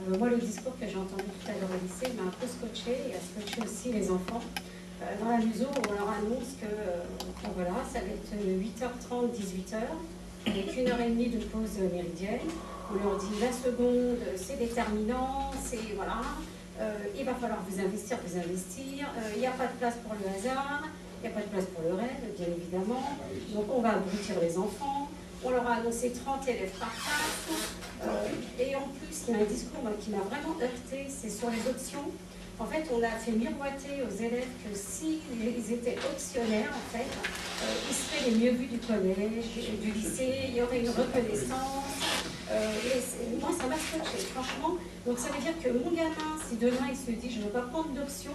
Moi, le discours que j'ai entendu tout à l'heure au lycée m'a un peu scotché, et a scotché aussi les enfants, dans la mesure où on leur annonce que voilà, ça va être 8h30, 18h, avec 1h30 de pause méridienne. On leur dit la seconde, c'est déterminant, c'est voilà, il va falloir vous investir, il n'y a pas de place pour le hasard, il n'y a pas de place pour le rêve, bien évidemment. Donc on va abrutir les enfants. On leur a annoncé 30 élèves par classe. Et en plus, il y a un discours qui m'a vraiment heurté, c'est sur les options. En fait, on a fait miroiter aux élèves que s'ils étaient optionnaires, en fait, ils seraient les mieux vus du collège, du lycée, il y aurait une reconnaissance. Et moi, ça m'a scotché, franchement. Donc ça veut dire que mon gamin, si demain il se dit je ne veux pas prendre d'option,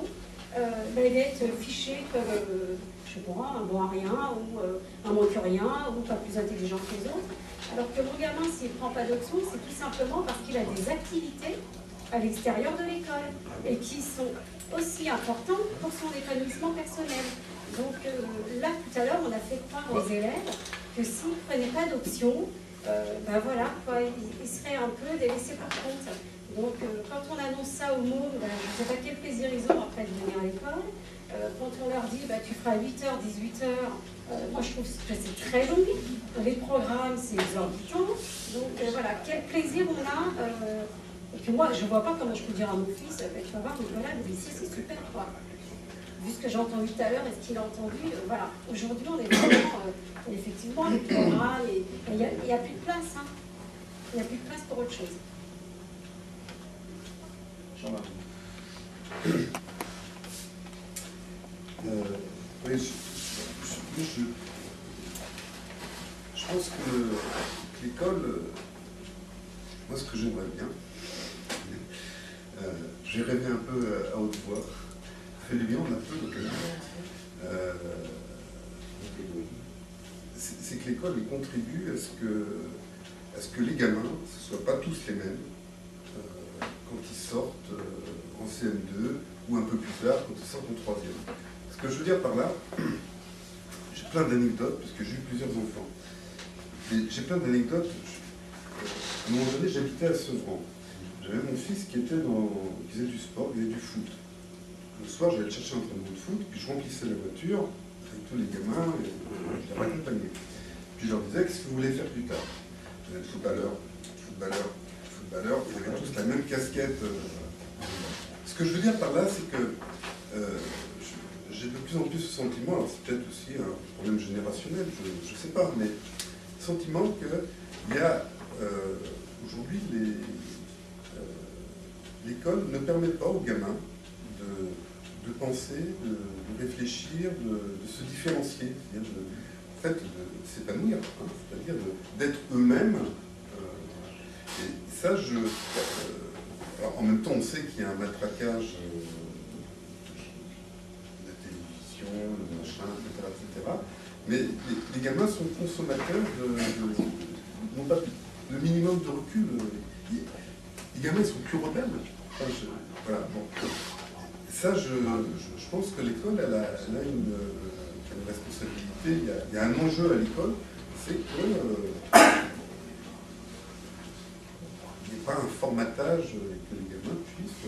il va être fiché comme, je sais pas, un bon à rien, ou un moins que rien, ou pas plus intelligent que les autres. Alors que mon gamin, s'il ne prend pas d'option, c'est tout simplement parce qu'il a des activités à l'extérieur de l'école, et qui sont aussi importantes pour son épanouissement personnel. Donc là, tout à l'heure, on a fait croire aux élèves que s'ils ne prenaient pas d'option, ben voilà, quoi, ils seraient un peu délaissés pour compte. Donc quand on annonce ça aux mômes, ben, je ne sais pas quel plaisir ils ont après de venir à l'école. Quand on leur dit bah, tu feras 8h, 18h, moi je trouve que c'est très long. Les programmes, c'est exorbitant. Donc voilà, quel plaisir on a. Et puis moi, je ne vois pas comment je peux dire à mon fils, tu vas voir, Nicolas, le lycée, c'est super, quoi. Vu ce que j'ai entendu tout à l'heure et ce qu'il a entendu, voilà. Aujourd'hui, on est vraiment, effectivement, les programmes, il n'y a plus de place, hein. Il n'y a plus de place pour autre chose. Jean-Marc. Oui, je pense que l'école, moi ce que j'aimerais bien, j'ai rêvé un peu à haute voix, ça fait du bien, on a peu d'occasion. C'est que l'école contribue à ce que les gamins ne soient pas tous les mêmes quand ils sortent en CM2 ou un peu plus tard quand ils sortent en 3e. Ce que je veux dire par là, j'ai plein d'anecdotes parce que j'ai eu plusieurs enfants. Et j'ai plein d'anecdotes. À un moment donné, j'habitais à Sevran. J'avais mon fils qui faisait du sport, qui faisait du foot. Le soir, j'allais le chercher en entraînement de foot, puis je remplissais la voiture avec tous les gamins, et je les raccompagnais. Puis je leur disais, qu'est-ce que vous voulez faire plus tard? Vous êtes footballeur, ils avaient tous la même casquette. Ce que je veux dire par là, c'est que j'ai de plus en plus ce sentiment, alors c'est peut-être aussi un problème générationnel, je ne sais pas, mais le sentiment qu'il y a aujourd'hui l'école ne permet pas aux gamins de penser, de réfléchir, de se différencier, c'est-à-dire en fait, de s'épanouir, hein, c'est-à-dire d'être eux-mêmes. Et ça, alors, en même temps, on sait qu'il y a un matraquage de la télévision, le machin, etc. Mais les gamins sont consommateurs n'ont pas le minimum de recul. Les gamins, ils sont plus rebelles. Enfin, voilà, bon. Ça, je pense que l'école, elle a une responsabilité. Il y a un enjeu à l'école, c'est que il n'y ait pas un formatage et que les gamins puissent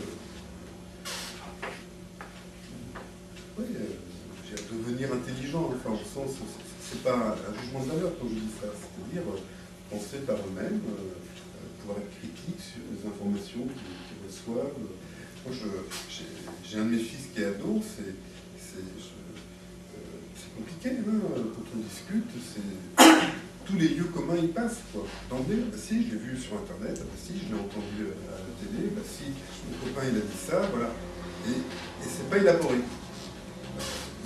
devenir intelligents. Enfin, au sens, c'est pas un jugement de valeur quand je dis ça, c'est-à-dire penser par eux-mêmes, pouvoir être critique sur les informations qu'ils reçoivent. Moi, j'ai un de mes fils qui est ado, c'est compliqué, hein, quand on discute, tous les lieux communs y passent, quoi. D'emblée, bah si, je l'ai vu sur Internet, bah si, je l'ai entendu à la télé, bah si, mon copain il a dit ça, voilà. Et c'est pas élaboré.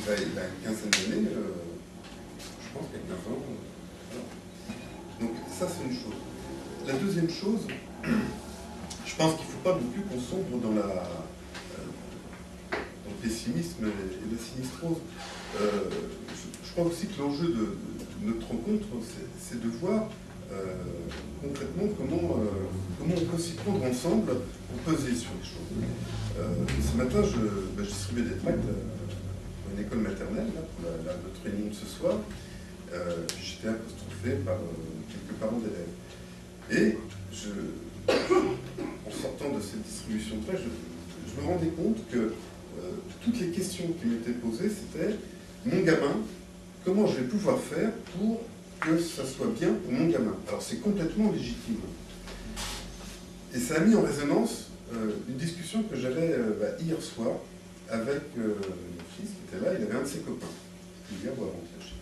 Il a une quinzaine d'années, je pense qu'il y a 15 ans. Voilà. Donc ça, c'est une chose. La deuxième chose, je pense qu'il ne faut pas non plus qu'on sombre dans le pessimisme et la sinistrose. Je crois aussi que l'enjeu de notre rencontre, c'est de voir concrètement comment on peut s'y prendre ensemble pour peser sur les choses. Ce matin, je distribuais des tracts dans une école maternelle là, pour notre réunion de ce soir. J'étais apostrophé par quelques parents d'élèves. Et en sortant de cette distribution de tâches, je me rendais compte que toutes les questions qui m'étaient posées, c'était mon gamin, comment je vais pouvoir faire pour que ça soit bien pour mon gamin. Alors c'est complètement légitime. Et ça a mis en résonance une discussion que j'avais hier soir avec mon fils qui était là, il avait un de ses copains. Hier ou avant-hier, je sais plus.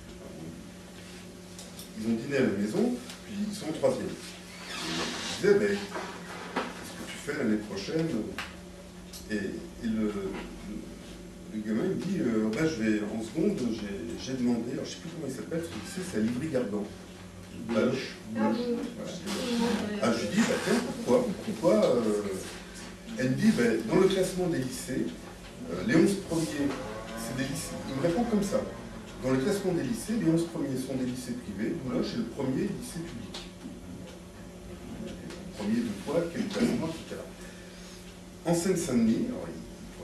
Ils ont dîné à la maison, puis ils sont en 3e. Ils disaient, qu'est-ce que tu fais l'année prochaine? Et le gamin il dit, je vais en seconde, j'ai demandé, alors je ne sais plus comment il s'appelle, ce lycée, c'est à Livry-Gargan. Baloche. Voilà. Je lui dis, tiens, pourquoi elle me dit, dans le classement des lycées, les 11 premiers, c'est des lycées. Il me répond comme ça. Dans le classement des lycées, les 11 premiers sont des lycées privés, Boulogne est le premier lycée public. Premier de quoi, quel classement, etc. En Seine-Saint-Denis, alors il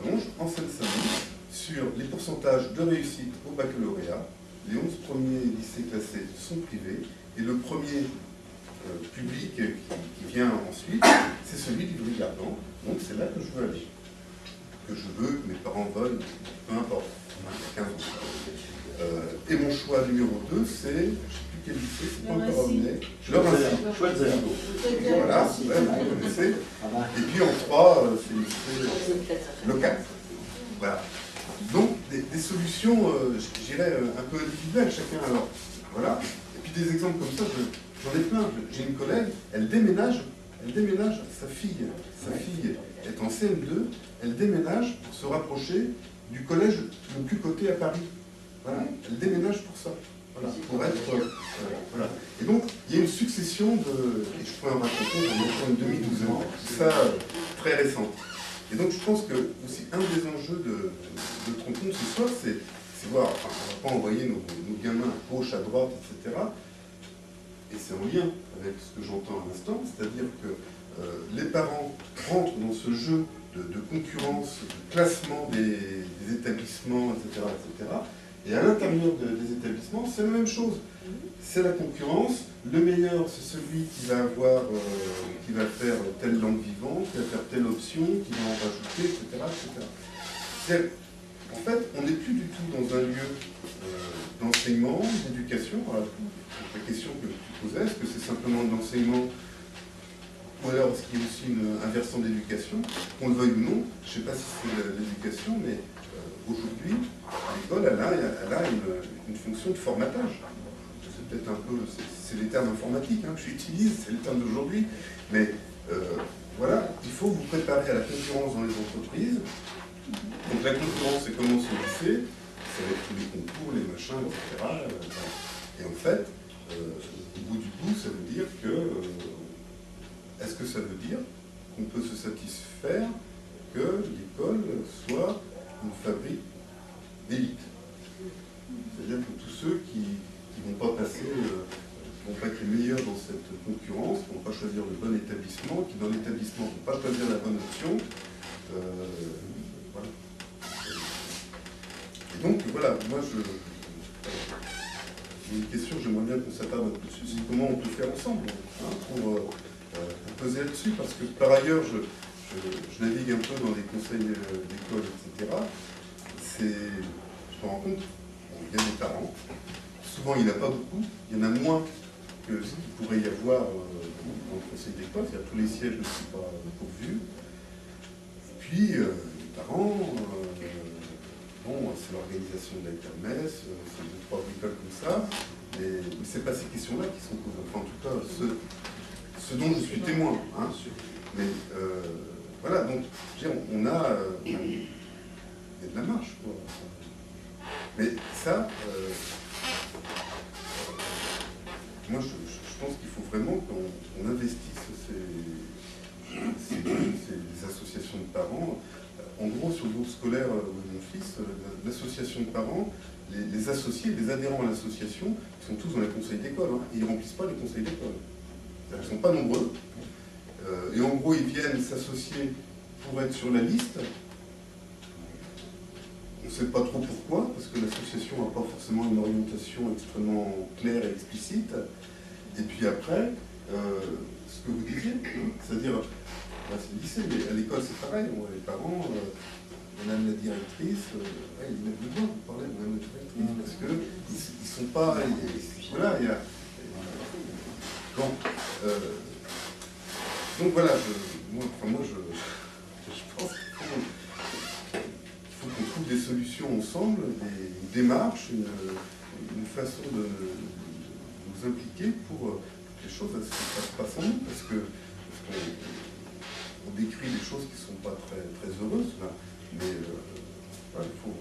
prolonge, en Seine-Saint-Denis, sur les pourcentages de réussite au baccalauréat, les 11 premiers lycées classés sont privés, et le premier public qui vient ensuite, c'est celui d'Ivry-Gargan. Donc c'est là que je veux aller. Que je veux, que mes parents veulent, peu importe. 15 ans. Et mon choix numéro 2, c'est, je ne sais plus quel lycée, c'est pas encore revenu. Voilà, vous connaissez. Et puis en 3, c'est le lycée local. Voilà. Donc des solutions, je dirais, un peu individuelles chacun. Alors, voilà. Et puis des exemples comme ça, j'en ai plein. J'ai une collègue, elle déménage sa fille. Sa fille est en CM2, elle déménage pour se rapprocher du collège le plus coté à Paris. Voilà, elle déménage pour ça. Voilà, pour être. Voilà. Et donc, il y a une succession de. Et je pourrais en raconter dans une demi-douzaine. Ça, très récente. Et donc, je pense que aussi un des enjeux de Trompon ce soir, c'est voir. Enfin, on ne va pas envoyer nos gamins à gauche, à droite, etc. Et c'est en lien avec ce que j'entends à l'instant, c'est-à-dire que les parents rentrent dans ce jeu de concurrence, de classement des établissements, etc., etc. Et à l'intérieur des établissements, c'est la même chose. C'est la concurrence. Le meilleur, c'est celui qui va avoir, qui va faire telle langue vivante, qui va faire telle option, qui va en rajouter, etc., etc. En fait, on n'est plus du tout dans un lieu d'enseignement, d'éducation. La question que tu posais, est-ce que c'est simplement de l'enseignement ou alors est-ce qu'il y a aussi un versant d'éducation, qu'on le veuille ou non, je ne sais pas si c'est l'éducation, mais aujourd'hui, l'école, elle a une fonction de formatage. C'est peut-être un peu, c'est les termes informatiques que j'utilise, c'est les termes d'aujourd'hui, mais voilà, il faut vous préparer à la concurrence dans les entreprises. Donc la concurrence, c'est comment se lycée, ça va être tous les concours, les machins, etc. Et en fait, au bout du bout, ça veut dire que est-ce que ça veut dire qu'on peut se satisfaire que l'école soit une fabrique d'élite? C'est-à-dire que tous ceux qui ne vont pas passer, qui ne vont pas être les meilleurs dans cette concurrence, qui ne vont pas choisir le bon établissement, qui dans l'établissement ne vont pas choisir la bonne option, voilà. Et donc voilà, moi j'ai une question, j'aimerais bien qu'on s'attarde un peu dessus, c'est comment on peut faire ensemble pour peser là-dessus, parce que par ailleurs, je navigue un peu dans des conseils d'école, etc. Je me rends compte, il y a des parents, souvent il n'y en a pas beaucoup, il y en a moins que ce qu'il pourrait y avoir dans le conseil d'école, c'est-à-dire tous les sièges ne sont pas pourvus. Puis, les parents, c'est l'organisation de la kermesse, c'est 2-3 bricoles comme ça, mais ce n'est pas ces questions-là qui sont posées. Enfin, en tout cas, ce dont je suis témoin. Mais voilà, donc on a il y a de la marche, quoi. Mais ça, moi je pense qu'il faut vraiment qu'on investisse ces associations de parents. En gros, sur le groupe scolaire de mon fils, l'association de parents, les associés, les adhérents à l'association, sont tous dans les conseils d'école, et ils ne remplissent pas les conseils d'école. Ils ne sont pas nombreux. Et en gros, ils viennent s'associer pour être sur la liste. On ne sait pas trop pourquoi, parce que l'association n'a pas forcément une orientation extrêmement claire et explicite. Et puis après, ce que vous disiez, c'est-à-dire, Là, c'est le lycée, mais à l'école, c'est pareil. Moi, les parents, madame la directrice, ils mettent besoin de parler de madame la directrice, parce qu'ils ne sont pas. Voilà, il y a. Donc voilà, moi, je pense qu'il faut qu'on trouve des solutions ensemble, une démarche, une façon de nous impliquer pour que les choses ne se passent pas sans nous, parce qu'on décrit des choses qui ne sont pas très, très heureuses, là, mais voilà, il faut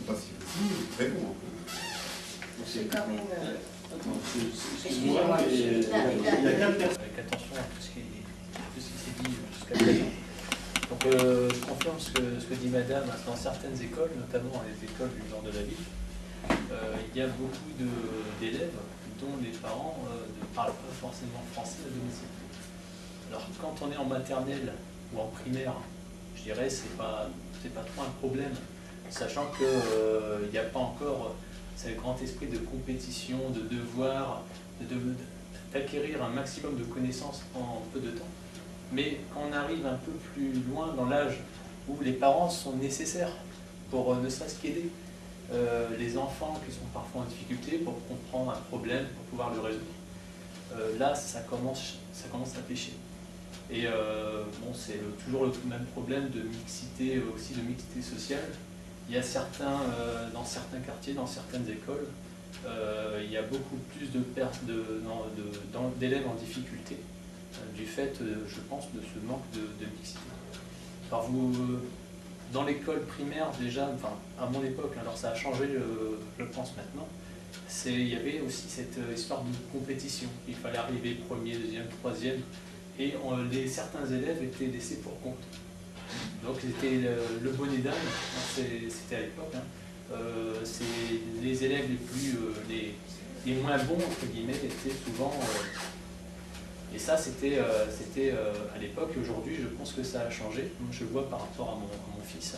pas s'y résigner, très bon. C'est quand même. Excusez-moi, il y a 4 personnes. Avec attention à tout ce qui s'est dit jusqu'à présent. Donc je confirme ce que dit Madame. Dans certaines écoles, notamment dans les écoles du nord de la ville, il y a beaucoup d'élèves dont les parents ne parlent pas forcément français à domicile. Alors quand on est en maternelle ou en primaire, je dirais c'est pas trop un problème, sachant qu'il n'y a pas encore ce grand esprit de compétition, de devoir, d'acquérir un maximum de connaissances en peu de temps. Mais quand on arrive un peu plus loin dans l'âge où les parents sont nécessaires pour ne serait-ce qu'aider les enfants qui sont parfois en difficulté pour comprendre un problème, pour pouvoir le résoudre, là ça commence à pêcher. Et bon, c'est toujours le même problème de mixité, aussi de mixité sociale. Il y a dans certains quartiers, dans certaines écoles, il y a beaucoup plus d'élèves en difficulté du fait, je pense, de ce manque de mixité. Alors dans l'école primaire, déjà, enfin, à mon époque, alors ça a changé, je pense maintenant, il y avait aussi cette histoire de compétition. Il fallait arriver premier, deuxième, troisième, et certains élèves étaient laissés pour compte. Donc c'était le bonnet d'âne, c'était à l'époque. Les élèves les moins bons, entre guillemets, étaient souvent... et ça, c'était à l'époque. Aujourd'hui, je pense que ça a changé. Je le vois par rapport à mon fils.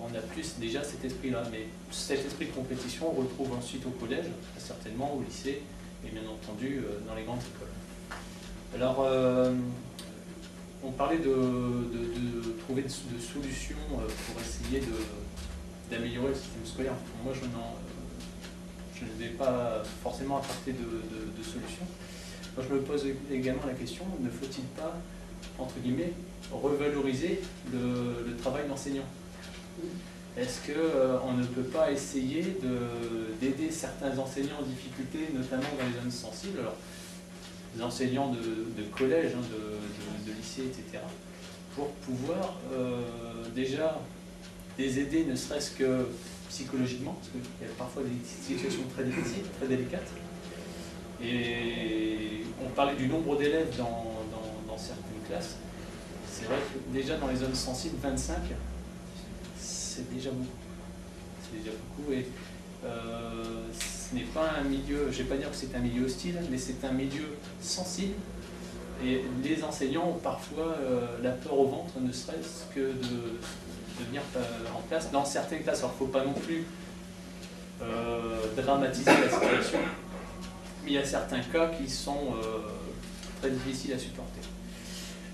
On a plus déjà cet esprit-là. Mais cet esprit de compétition, on retrouve ensuite au collège, certainement au lycée, et bien entendu dans les grandes écoles. Alors, on parlait de trouver de solutions pour essayer d'améliorer le système scolaire. Moi, je ne vais pas forcément apporter de solutions. Moi, je me pose également la question, ne faut-il pas, entre guillemets, revaloriser le travail d'enseignant? Est-ce qu'on ne peut pas essayer d'aider certains enseignants en difficulté, notamment dans les zones sensibles, alors, les enseignants de collège, de lycée, etc., pour pouvoir déjà les aider, ne serait-ce que psychologiquement, parce qu'il y a parfois des situations très difficiles, très délicates. Et on parlait du nombre d'élèves dans certaines classes. C'est vrai que déjà dans les zones sensibles, 25, c'est déjà beaucoup. C'est déjà beaucoup. Et ce n'est pas un milieu, je ne vais pas dire que c'est un milieu hostile, mais c'est un milieu sensible. Et les enseignants ont parfois la peur au ventre, ne serait-ce que de venir en classe. Dans certaines classes, alors il ne faut pas non plus dramatiser la situation, mais il y a certains cas qui sont très difficiles à supporter.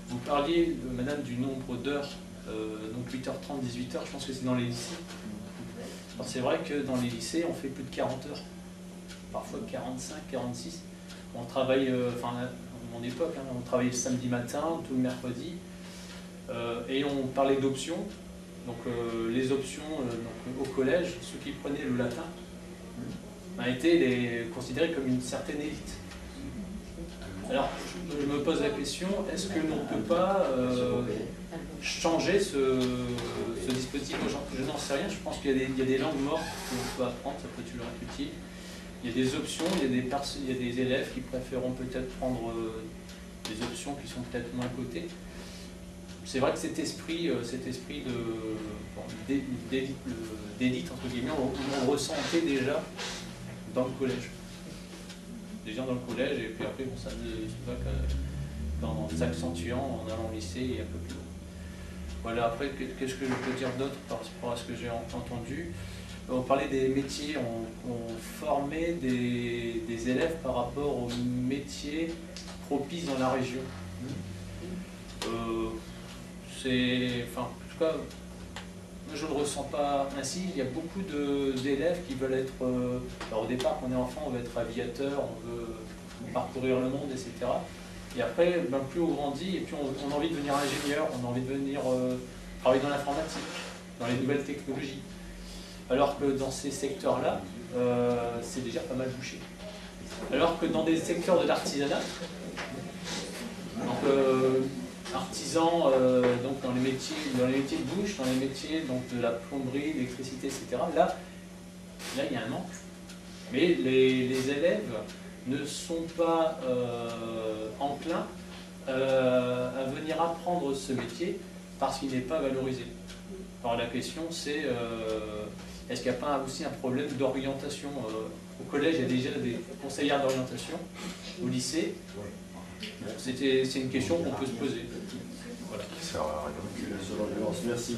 Vous parliez, madame, du nombre d'heures, donc 8h30, 18h, je pense que c'est dans les lycées. Alors c'est vrai que dans les lycées, on fait plus de 40 heures, parfois 45, 46. On travaille, enfin à mon époque, on travaillait le samedi matin, tout le mercredi, et on parlait d'options. Donc les options donc, au collège, ceux qui prenaient le latin, ont été considérés comme une certaine élite. Alors, je me pose la question, est-ce que l'on ne peut pas changer ce dispositif? Je n'en sais rien, je pense qu'il y a des langues mortes qu'on peut apprendre, ça peut toujours être utile. Il y a des options, il y a des élèves qui préféreront peut-être prendre des options qui sont peut-être moins cotées. C'est vrai que cet esprit d'élite, entre guillemets, on le ressentait déjà dans le collège. Déjà dans le collège, et puis après, bon, ça ne va qu'en s'accentuant en allant au lycée et un peu plus haut. Voilà, après, qu'est-ce que je peux dire d'autre par rapport à ce que j'ai entendu? On parlait des métiers, on formait des élèves par rapport aux métiers propices dans la région. Enfin, en tout cas, moi, je ne le ressens pas ainsi. Il y a beaucoup d'élèves qui veulent être... alors au départ, quand on est enfant, on veut être aviateur, on veut parcourir le monde, etc. Et après, plus on grandit, et puis on a envie de devenir ingénieur, on a envie de venir travailler dans l'informatique, dans les nouvelles technologies. Alors que dans ces secteurs-là, c'est déjà pas mal bouché. Alors que dans des secteurs de l'artisanat, donc artisans donc dans les métiers de bouche, dans les métiers donc de la plomberie, l'électricité, etc. Là, il y a un manque. Mais les élèves ne sont pas enclins à venir apprendre ce métier parce qu'il n'est pas valorisé. Alors la question c'est est-ce qu'il n'y a pas aussi un problème d'orientation? Au collège, il y a déjà des conseillères d'orientation. Au lycée, bon, c'est une question qu'on peut se poser. Voilà. Merci.